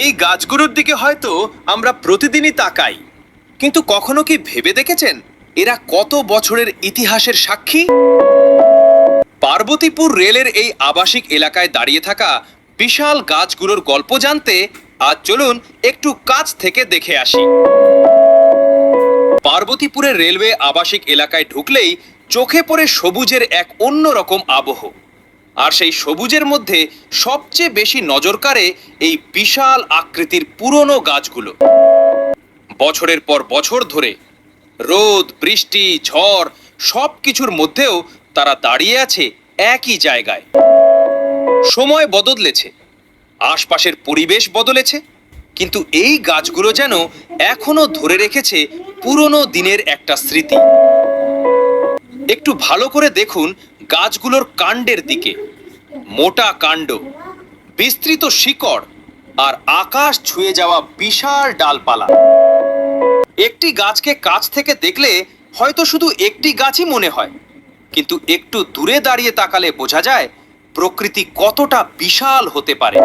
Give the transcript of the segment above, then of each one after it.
এই গাছগুলোর দিকে হয়তো আমরা প্রতিদিনই তাকাই, কিন্তু কখনো কি ভেবে দেখেছেন এরা কত বছরের ইতিহাসের সাক্ষী? পার্বতীপুর রেলের এই আবাসিক এলাকায় দাঁড়িয়ে থাকা বিশাল গাছগুলোর গল্প জানতে আজ চলুন একটু কাছ থেকে দেখে আসি। পার্বতীপুরের রেলওয়ে আবাসিক এলাকায় ঢুকলেই চোখে পড়ে সবুজের এক অন্যরকম আবহ। আর সেই সবুজের মধ্যে সবচেয়ে বেশি নজর কাড়ে এই বিশাল আকৃতির পুরনো গাছগুলো। বছরের পর বছর ধরে রোদ, বৃষ্টি, ঝড় সবকিছুর মধ্যেও তারা দাঁড়িয়ে আছে একই জায়গায়। সময় বদলেছে, আশপাশের পরিবেশ বদলেছে, কিন্তু এই গাছগুলো যেন এখনো ধরে রেখেছে পুরনো দিনের একটা স্মৃতি। একটু ভালো করে দেখুন গাছগুলোর কাণ্ডের দিকে। মোটা কাণ্ড, বিস্তৃত শিকড় আর আকাশ ছুঁয়ে যাওয়া বিশাল ডালপালা। একটি গাছকে কাছ থেকে দেখলে হয়তো শুধু একটি গাছই মনে হয়, কিন্তু একটু দূরে দাঁড়িয়ে তাকালে বোঝা যায় প্রকৃতি কতটা বিশাল হতে পারে।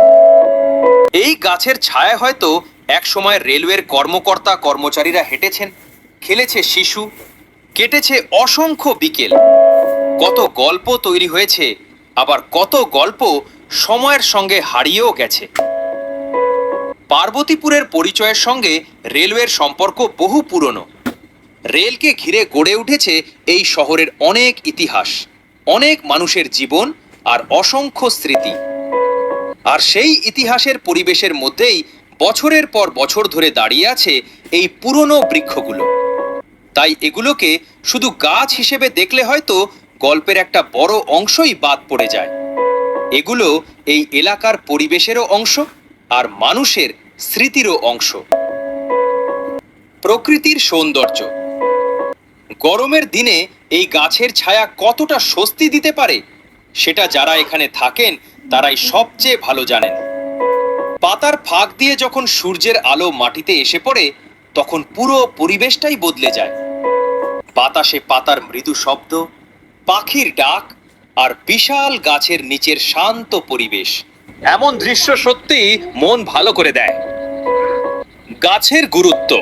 এই গাছের ছায়ায় হয়তো একসময় রেলওয়ের কর্মকর্তা কর্মচারীরা হেঁটেছেন, খেলেছে শিশু, কেটেছে অসংখ্য বিকেল। কত গল্প তৈরি হয়েছে, আবার কত গল্প সময়ের সঙ্গে হারিয়েও গেছে। পার্বতীপুরের পরিচয়ের সঙ্গে রেলওয়ের সম্পর্ক বহু পুরনো। রেলকে ঘিরে গড়ে উঠেছে এই শহরের অনেক ইতিহাস, অনেক মানুষের জীবন আর অসংখ্য স্মৃতি। আর সেই ইতিহাসের পরিবেশের মধ্যেই বছরের পর বছর ধরে দাঁড়িয়ে আছে এই পুরনো বৃক্ষগুলো। তাই এগুলোকে শুধু গাছ হিসেবে দেখলে হয়তো গল্পের একটা বড় অংশই বাদ পড়ে যায়। এগুলো এই এলাকার পরিবেশেরও অংশ আর মানুষের স্মৃতিরও অংশ। প্রকৃতির সৌন্দর্য। গরমের দিনে এই গাছের ছায়া কতটা স্বস্তি দিতে পারে সেটা যারা এখানে থাকেন তারাই সবচেয়ে ভালো জানেন। পাতার ফাঁক দিয়ে যখন সূর্যের আলো মাটিতে এসে পড়ে তখন পুরো পরিবেশটাই বদলে যায়। বাতাসে পাতার মৃদু শব্দ, পাখির ডাক আর বিশাল গাছের নিচের শান্ত পরিবেশ, এমন দৃশ্য সত্যি মন ভালো করে দেয়। গাছের গুরুত্ব।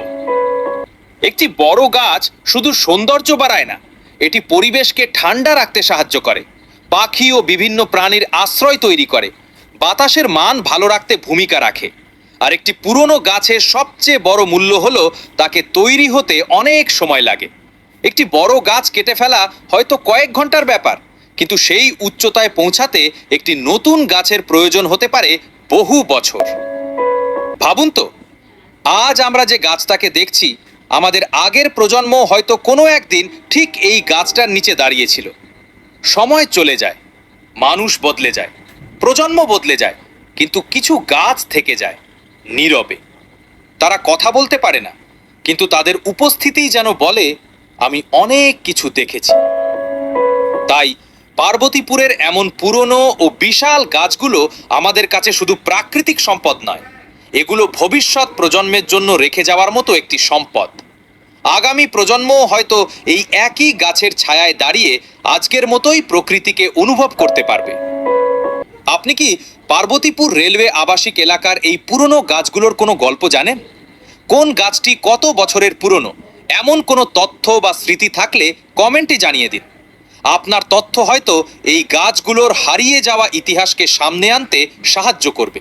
একটি বড় গাছ শুধু সৌন্দর্য বাড়ায় না, এটি পরিবেশকে ঠান্ডা রাখতে সাহায্য করে, পাখি ও বিভিন্ন প্রাণীর আশ্রয় তৈরি করে, বাতাসের মান ভালো রাখতে ভূমিকা রাখে। আর একটি পুরনো গাছের সবচেয়ে বড় মূল্য হলো তাকে তৈরি হতে অনেক সময় লাগে। একটি বড় গাছ কেটে ফেলা হয়তো কয়েক ঘন্টার ব্যাপার, কিন্তু সেই উচ্চতায় পৌঁছাতে একটি নতুন গাছের প্রয়োজন হতে পারে বহু বছর। ভাবুন তো, আজ আমরা যে গাছটাকে দেখছি, আমাদের আগের প্রজন্ম হয়তো কোনো একদিন ঠিক এই গাছটার নিচে দাঁড়িয়েছিল। সময় চলে যায়, মানুষ বদলে যায়, প্রজন্ম বদলে যায়, কিন্তু কিছু গাছ থেকে যায় নীরবে। তারা কথা বলতে পারে না, কিন্তু তাদের উপস্থিতিই যেন বলে, আমি অনেক কিছু দেখেছি। তাই পার্বতীপুরের এমন পুরনো ও বিশাল গাছগুলো আমাদের কাছে শুধু প্রাকৃতিক সম্পদ নয়, এগুলো ভবিষ্যৎ প্রজন্মের জন্য রেখে যাওয়ার মতো একটি সম্পদ। আগামী প্রজন্ম হয়তো এই একই গাছের ছায়ায় দাঁড়িয়ে আজকের মতোই প্রকৃতিকে অনুভব করতে পারবে। আপনি কি পার্বতীপুর রেলওয়ে আবাসিক এলাকার এই পুরনো গাছগুলোর কোনো গল্প জানেন? কোন গাছটি কত বছরের পুরনো, এমন কোনো তথ্য বা স্মৃতি থাকলে কমেন্টে জানিয়ে দিন। আপনার তথ্য হয়তো এই গাছগুলোর হারিয়ে যাওয়া ইতিহাসকে সামনে আনতে সাহায্য করবে।